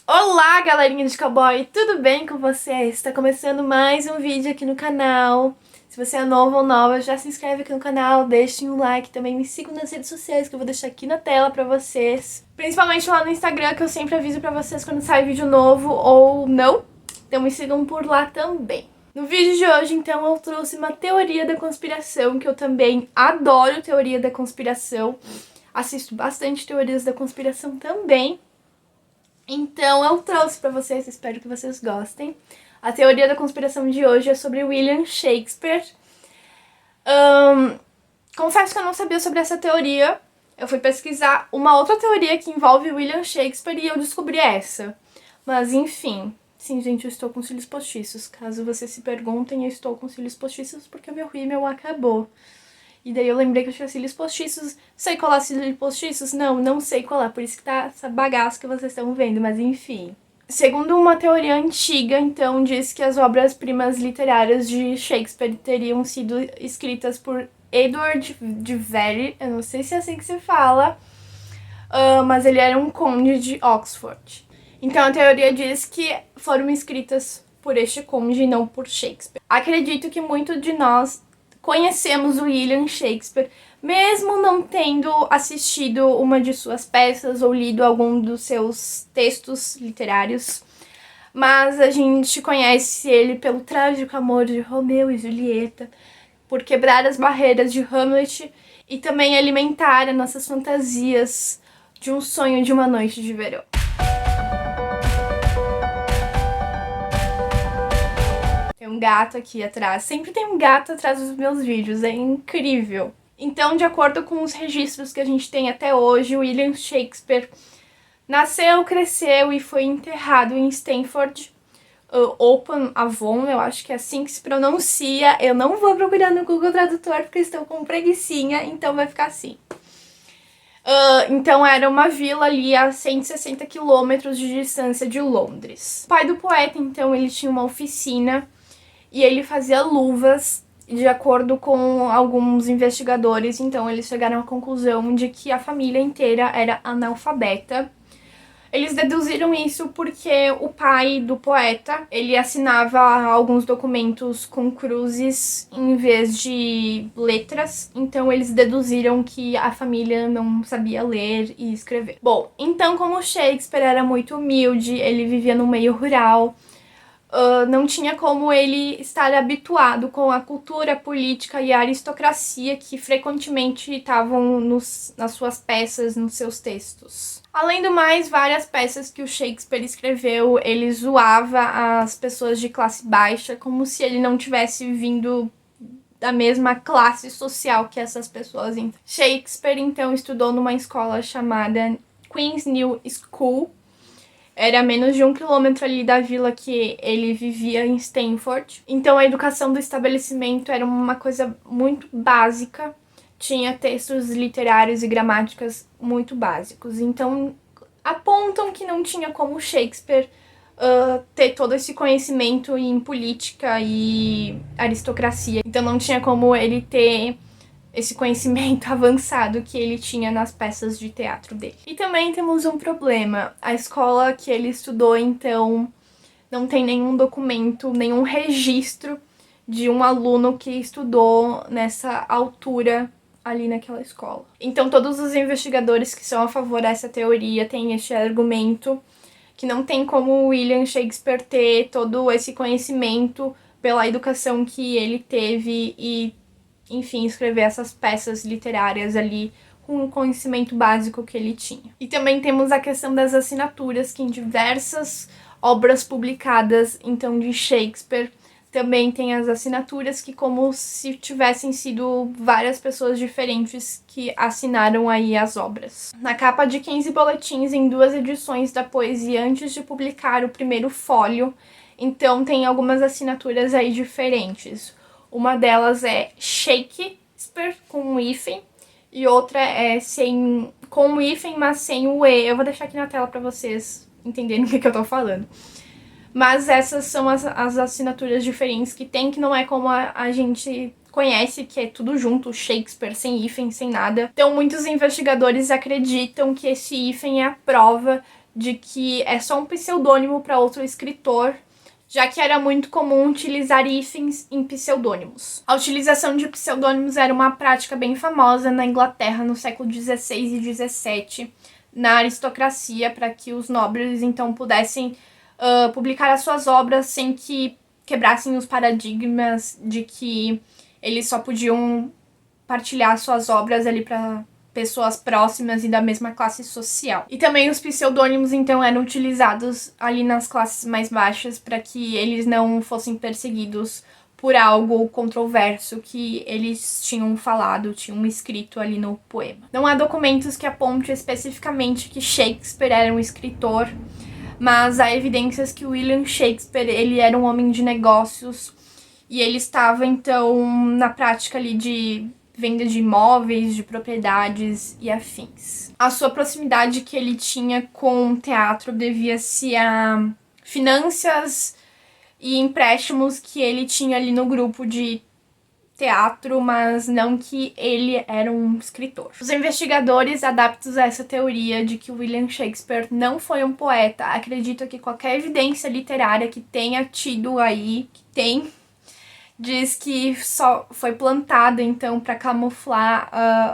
Olá, galerinha de cowboy, tudo bem com vocês? Está começando mais um vídeo aqui no canal. Se você é novo ou nova, já se inscreve aqui no canal, deixe um like, também me sigam nas redes sociais que eu vou deixar aqui na tela pra vocês. Principalmente lá no Instagram, que eu sempre aviso pra vocês quando sai vídeo novo ou não. Então me sigam por lá também. No vídeo de hoje, então, eu trouxe uma teoria da conspiração, que eu também adoro teoria da conspiração. Assisto bastante teorias da conspiração também. Então eu trouxe pra vocês, espero que vocês gostem. A teoria da conspiração de hoje é sobre William Shakespeare. Confesso que eu não sabia sobre essa teoria. Eu fui pesquisar uma outra teoria que envolve William Shakespeare e eu descobri essa. Mas enfim, sim, gente, eu estou com cílios postiços. Caso vocês se perguntem, eu estou com cílios postiços porque meu rímel acabou. E daí eu lembrei que eu tinha cílios postiços. Sei colar cílios postiços? Não sei colar. Por isso que tá essa bagaça que vocês estão vendo, mas enfim. Segundo uma teoria antiga, então, diz que as obras-primas literárias de Shakespeare teriam sido escritas por Edward de Vere, eu não sei se é assim que se fala, mas ele era um conde de Oxford. Então a teoria diz que foram escritas por este conde e não por Shakespeare. Acredito que muito de nós conhecemos o William Shakespeare, mesmo não tendo assistido uma de suas peças ou lido algum dos seus textos literários. Mas a gente conhece ele pelo trágico amor de Romeu e Julieta, por quebrar as barreiras de Hamlet e também alimentar as nossas fantasias de um sonho de uma noite de verão. Tem um gato aqui atrás. Sempre tem um gato atrás dos meus vídeos, é incrível. Então, de acordo com os registros que a gente tem até hoje, William Shakespeare nasceu, cresceu e foi enterrado em Stanford upon Avon, eu acho que é assim que se pronuncia. Eu não vou procurar no Google Tradutor porque estou com preguicinha, então vai ficar assim. Então era uma vila ali a 160 quilômetros de distância de Londres. O pai do poeta, então, ele tinha uma oficina e ele fazia luvas, de acordo com alguns investigadores. Então eles chegaram à conclusão de que a família inteira era analfabeta. Eles deduziram isso porque o pai do poeta, ele assinava alguns documentos com cruzes em vez de letras, então eles deduziram que a família não sabia ler e escrever. Bom, então como Shakespeare era muito humilde, ele vivia no meio rural, não tinha como ele estar habituado com a cultura política e a aristocracia que frequentemente estavam nas suas peças, nos seus textos. Além do mais, várias peças que o Shakespeare escreveu, ele zoava as pessoas de classe baixa, como se ele não tivesse vindo da mesma classe social que essas pessoas. Shakespeare, então, estudou numa escola chamada Queen's New School. Era a menos de 1 quilômetro ali da vila que ele vivia, em Stanford. Então a educação do estabelecimento era uma coisa muito básica. Tinha textos literários e gramáticas muito básicos. Então apontam que não tinha como Shakespeare ter todo esse conhecimento em política e aristocracia. Então não tinha como ele ter esse conhecimento avançado que ele tinha nas peças de teatro dele. E também temos um problema. A escola que ele estudou, então, não tem nenhum documento, nenhum registro de um aluno que estudou nessa altura ali naquela escola. Então todos os investigadores que são a favor dessa teoria têm este argumento que não tem como William Shakespeare ter todo esse conhecimento pela educação que ele teve e, enfim, escrever essas peças literárias ali com o conhecimento básico que ele tinha. E também temos a questão das assinaturas, que em diversas obras publicadas, então, de Shakespeare, também tem as assinaturas que como se tivessem sido várias pessoas diferentes que assinaram aí as obras. Na capa de 15 boletins em 2 edições da poesia antes de publicar o primeiro fólio, então tem algumas assinaturas aí diferentes. Uma delas é Shakespeare com um hífen e outra é com um hífen, mas sem o E. Eu vou deixar aqui na tela para vocês entenderem o que eu tô falando. Mas essas são as assinaturas diferentes que tem, que não é como a gente conhece, que é tudo junto, Shakespeare, sem hífen, sem nada. Então muitos investigadores acreditam que esse hífen é a prova de que é só um pseudônimo para outro escritor, já que era muito comum utilizar hífens em pseudônimos. A utilização de pseudônimos era uma prática bem famosa na Inglaterra no século XVI e XVII, na aristocracia, para que os nobres então pudessem publicar as suas obras sem que quebrassem os paradigmas de que eles só podiam partilhar suas obras ali para pessoas próximas e da mesma classe social. E também os pseudônimos, então, eram utilizados ali nas classes mais baixas para que eles não fossem perseguidos por algo controverso que eles tinham falado, tinham escrito ali no poema. Não há documentos que apontem especificamente que Shakespeare era um escritor, mas há evidências que William Shakespeare, ele era um homem de negócios e ele estava, então, na prática ali de venda de imóveis, de propriedades e afins. A sua proximidade que ele tinha com o teatro devia-se a finanças e empréstimos que ele tinha ali no grupo de teatro, mas não que ele era um escritor. Os investigadores adeptos a essa teoria de que William Shakespeare não foi um poeta acreditam que qualquer evidência literária que tenha tido aí, diz que só foi plantada, então, para camuflar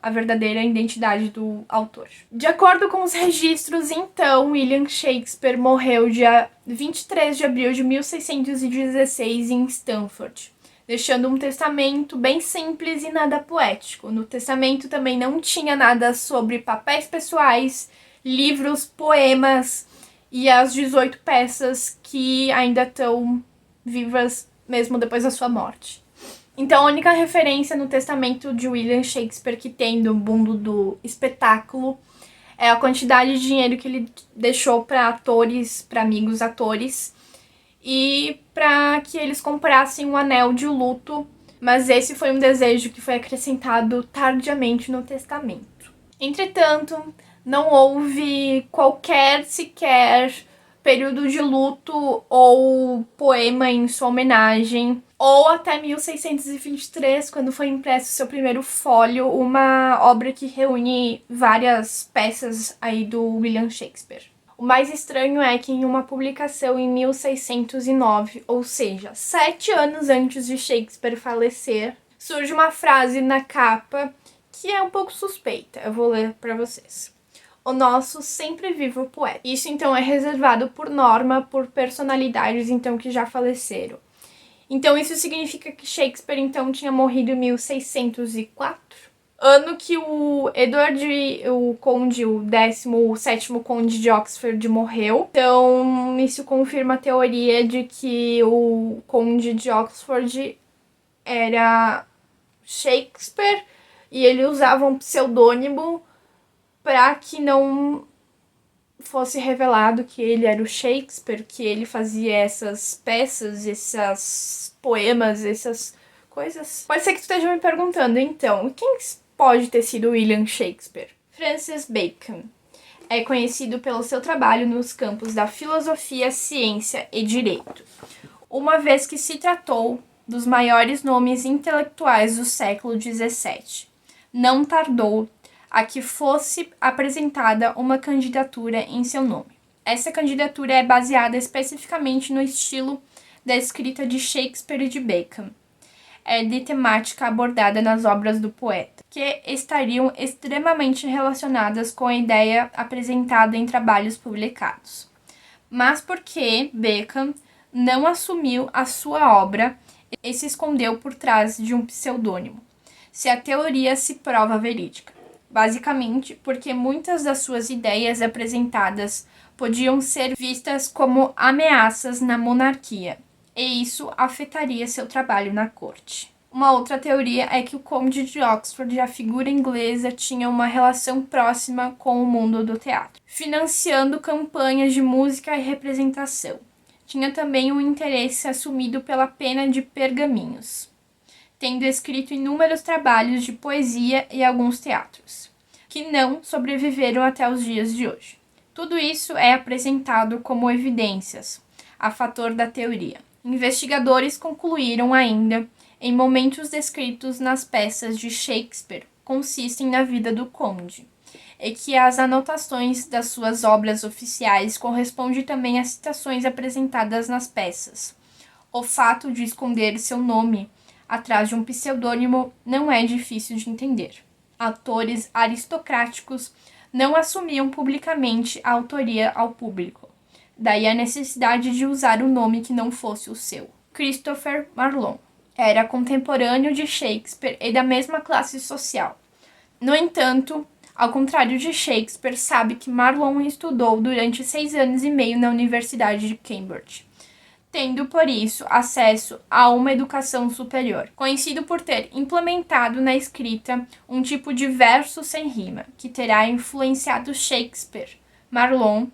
a verdadeira identidade do autor. De acordo com os registros, então, William Shakespeare morreu dia 23 de abril de 1616 em Stamford, deixando um testamento bem simples e nada poético. No testamento também não tinha nada sobre papéis pessoais, livros, poemas e as 18 peças que ainda estão vivas mesmo depois da sua morte. Então, a única referência no testamento de William Shakespeare que tem do mundo do espetáculo é a quantidade de dinheiro que ele deixou para atores, para amigos atores, e para que eles comprassem um anel de luto, mas esse foi um desejo que foi acrescentado tardiamente no testamento. Entretanto, não houve qualquer sequer período de luto ou poema em sua homenagem, ou até 1623, quando foi impresso seu primeiro fólio, uma obra que reúne várias peças aí do William Shakespeare. O mais estranho é que em uma publicação em 1609, ou seja, 7 anos antes de Shakespeare falecer, surge uma frase na capa que é um pouco suspeita. Eu vou ler para vocês. O nosso sempre vivo poeta. Isso, então, é reservado por norma por personalidades, então, que já faleceram. Então, isso significa que Shakespeare, então, tinha morrido em 1604, ano que o Edward, o conde, o 17º conde de Oxford, morreu. Então, isso confirma a teoria de que o conde de Oxford era Shakespeare e ele usava um pseudônimo para que não fosse revelado que ele era o Shakespeare, que ele fazia essas peças, esses poemas, essas coisas. Pode ser que tu esteja me perguntando, então, quem pode ter sido William Shakespeare? Francis Bacon. É conhecido pelo seu trabalho nos campos da filosofia, ciência e direito, uma vez que se tratou dos maiores nomes intelectuais do século XVII. Não tardou a que fosse apresentada uma candidatura em seu nome. Essa candidatura é baseada especificamente no estilo da escrita de Shakespeare e de Bacon, de temática abordada nas obras do poeta, que estariam extremamente relacionadas com a ideia apresentada em trabalhos publicados. Mas porque Bacon não assumiu a sua obra e se escondeu por trás de um pseudônimo, se a teoria se prova verídica. Basicamente, porque muitas das suas ideias apresentadas podiam ser vistas como ameaças na monarquia, e isso afetaria seu trabalho na corte. Uma outra teoria é que o conde de Oxford, a figura inglesa, tinha uma relação próxima com o mundo do teatro, financiando campanhas de música e representação. Tinha também um interesse assumido pela pena de pergaminhos, tendo escrito inúmeros trabalhos de poesia e alguns teatros, que não sobreviveram até os dias de hoje. Tudo isso é apresentado como evidências a favor da teoria. Investigadores concluíram ainda em momentos descritos nas peças de Shakespeare consistem na vida do conde. é que as anotações das suas obras oficiais correspondem também às citações apresentadas nas peças. O fato de esconder seu nome atrás de um pseudônimo não é difícil de entender. Autores aristocráticos não assumiam publicamente a autoria ao público. Daí a necessidade de usar um nome que não fosse o seu. Christopher Marlowe era contemporâneo de Shakespeare e da mesma classe social. No entanto, ao contrário de Shakespeare, sabe que Marlowe estudou durante 6 anos e meio na Universidade de Cambridge, tendo, por isso, acesso a uma educação superior. Conhecido por ter implementado na escrita um tipo de verso sem rima, que terá influenciado Shakespeare. Marlowe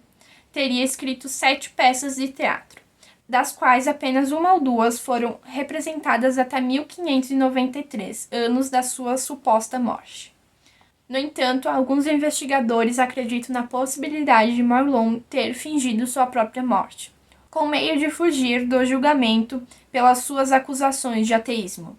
teria escrito 7 peças de teatro, das quais apenas 1 ou 2 foram representadas até 1593, anos da sua suposta morte. No entanto, alguns investigadores acreditam na possibilidade de Marlowe ter fingido sua própria morte, com meio de fugir do julgamento pelas suas acusações de ateísmo.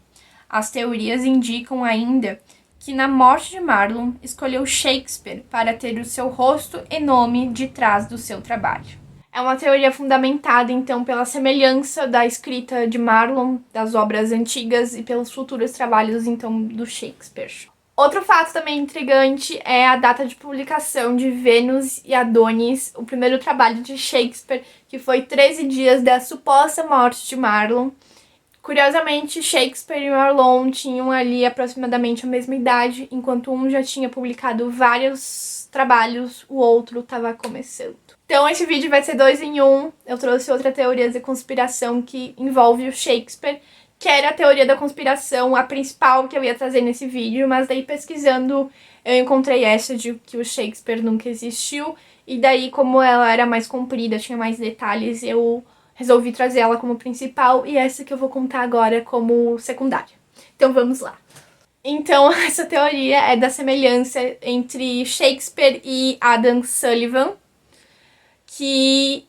As teorias indicam ainda que na morte de Marlowe escolheu Shakespeare para ter o seu rosto e nome de trás do seu trabalho. É uma teoria fundamentada, então, pela semelhança da escrita de Marlowe, das obras antigas e pelos futuros trabalhos, então, do Shakespeare. Outro fato também intrigante é a data de publicação de Vênus e Adonis, o primeiro trabalho de Shakespeare, que foi 13 dias da suposta morte de Marlowe. Curiosamente, Shakespeare e Marlowe tinham ali aproximadamente a mesma idade, enquanto um já tinha publicado vários trabalhos, o outro estava começando. Então esse vídeo vai ser 2 em 1. Eu trouxe outra teoria de conspiração que envolve o Shakespeare, que era a teoria da conspiração, a principal que eu ia trazer nesse vídeo, mas daí pesquisando eu encontrei essa de que o Shakespeare nunca existiu, e daí como ela era mais comprida, tinha mais detalhes, eu resolvi trazer ela como principal, e essa que eu vou contar agora como secundária. Então vamos lá. Então essa teoria é da semelhança entre Shakespeare e Adam Sullivan, que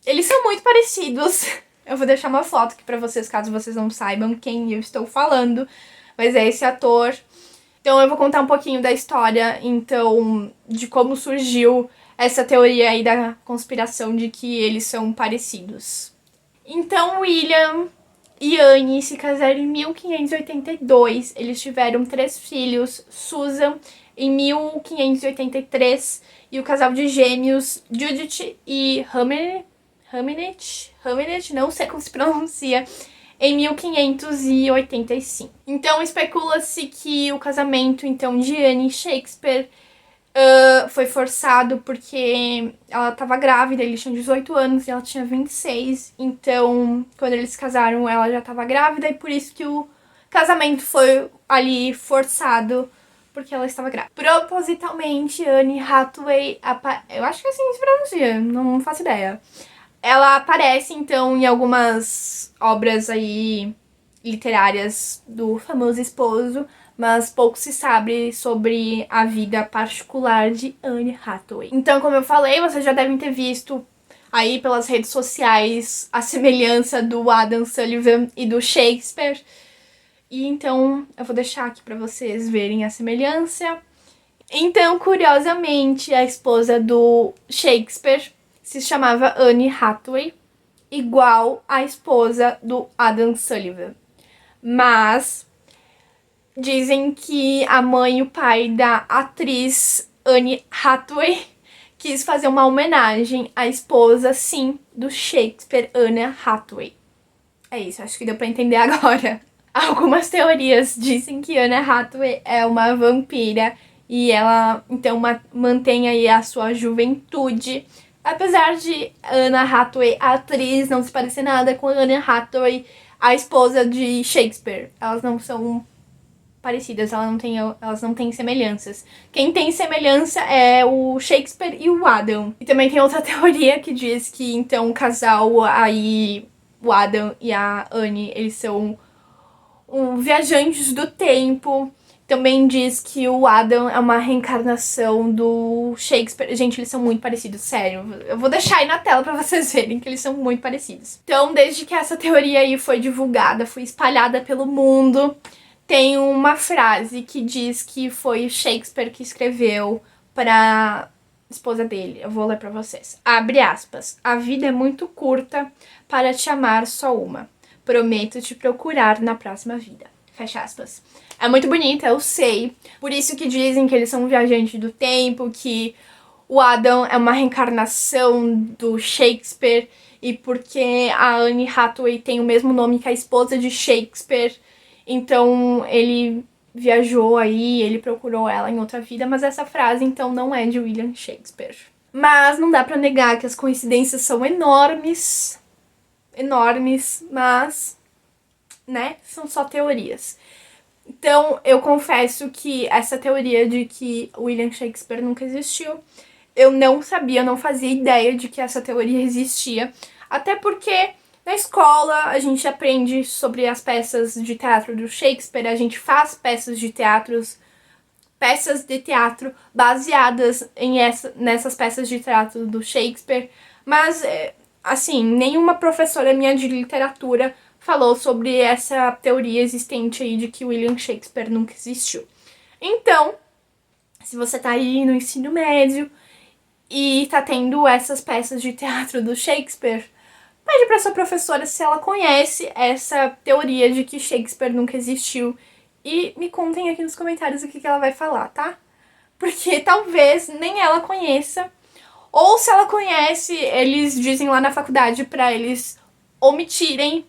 eles são muito parecidos. Eu vou deixar uma foto aqui pra vocês, caso vocês não saibam quem eu estou falando, mas é esse ator. Então eu vou contar um pouquinho da história, então, de como surgiu essa teoria aí da conspiração de que eles são parecidos. Então, William e Anne se casaram em 1582, eles tiveram 3 filhos, Susan em 1583, e o casal de gêmeos Judith e Hamnet, não sei como se pronuncia, em 1585. Então especula-se que o casamento então de Anne e Shakespeare foi forçado porque ela estava grávida, eles tinham 18 anos e ela tinha 26. Então, quando eles se casaram, ela já estava grávida e por isso que o casamento foi ali forçado, porque ela estava grávida. Propositalmente, Anne Hathaway, eu acho que assim se pronuncia, não faço ideia. Ela aparece, então, em algumas obras aí literárias do famoso esposo, mas pouco se sabe sobre a vida particular de Anne Hathaway. Então, como eu falei, vocês já devem ter visto aí pelas redes sociais a semelhança do Adam Sullivan e do Shakespeare. E então, eu vou deixar aqui pra vocês verem a semelhança. Então, curiosamente, a esposa do Shakespeare se chamava Anne Hathaway, igual a esposa do Adam Sullivan. Mas dizem que a mãe e o pai da atriz Anne Hathaway quis fazer uma homenagem à esposa, sim, do Shakespeare, Anne Hathaway. É isso, acho que deu pra entender agora. Algumas teorias dizem que Anne Hathaway é uma vampira e ela, então, mantém aí a sua juventude. Apesar de Anne Hathaway, a atriz, não se parecer nada com Anne Hathaway, a esposa de Shakespeare. Elas não são parecidas, elas não têm semelhanças. Quem tem semelhança é o Shakespeare e o Adam. E também tem outra teoria que diz que, então, o casal aí, o Adam e a Anne, eles são viajantes do tempo. Também diz que o Adam é uma reencarnação do Shakespeare. Gente, eles são muito parecidos, sério. Eu vou deixar aí na tela pra vocês verem que eles são muito parecidos. Então, desde que essa teoria aí foi divulgada, foi espalhada pelo mundo, tem uma frase que diz que foi Shakespeare que escreveu pra esposa dele. Eu vou ler pra vocês. Abre aspas. A vida é muito curta para te amar só uma. Prometo te procurar na próxima vida. Fecha aspas. É muito bonita, eu sei. Por isso que dizem que eles são um viajante do tempo, que o Adam é uma reencarnação do Shakespeare, e porque a Anne Hathaway tem o mesmo nome que a esposa de Shakespeare, então ele viajou aí, ele procurou ela em outra vida, mas essa frase então não é de William Shakespeare. Mas não dá pra negar que as coincidências são enormes, mas, né, são só teorias. Então, eu confesso que essa teoria de que William Shakespeare nunca existiu, eu não sabia, não fazia ideia de que essa teoria existia. Até porque na escola a gente aprende sobre as peças de teatro do Shakespeare, a gente faz peças de teatro baseadas nessas peças de teatro do Shakespeare. Mas, assim, nenhuma professora minha de literatura falou sobre essa teoria existente aí de que William Shakespeare nunca existiu. Então, se você tá aí no ensino médio e tá tendo essas peças de teatro do Shakespeare, pede pra sua professora se ela conhece essa teoria de que Shakespeare nunca existiu e me contem aqui nos comentários o que ela vai falar, tá? Porque talvez nem ela conheça, ou se ela conhece, eles dizem lá na faculdade pra eles omitirem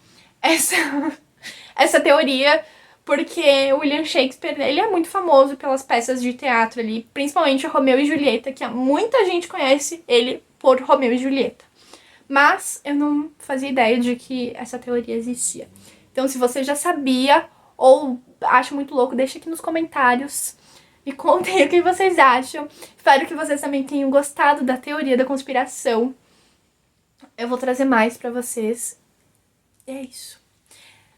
essa teoria, porque o William Shakespeare, ele é muito famoso pelas peças de teatro ali, principalmente Romeu e Julieta, que muita gente conhece ele por Romeu e Julieta. Mas eu não fazia ideia de que essa teoria existia. Então, se você já sabia ou acha muito louco, deixa aqui nos comentários. Me contem o que vocês acham. Espero que vocês também tenham gostado da teoria da conspiração. Eu vou trazer mais pra vocês. E é isso.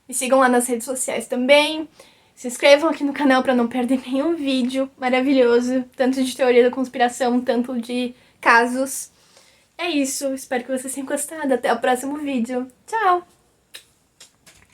Me sigam lá nas redes sociais também. Se inscrevam aqui no canal pra não perder nenhum vídeo maravilhoso. Tanto de teoria da conspiração, tanto de casos. É isso. Espero que vocês tenham gostado. Até o próximo vídeo. Tchau!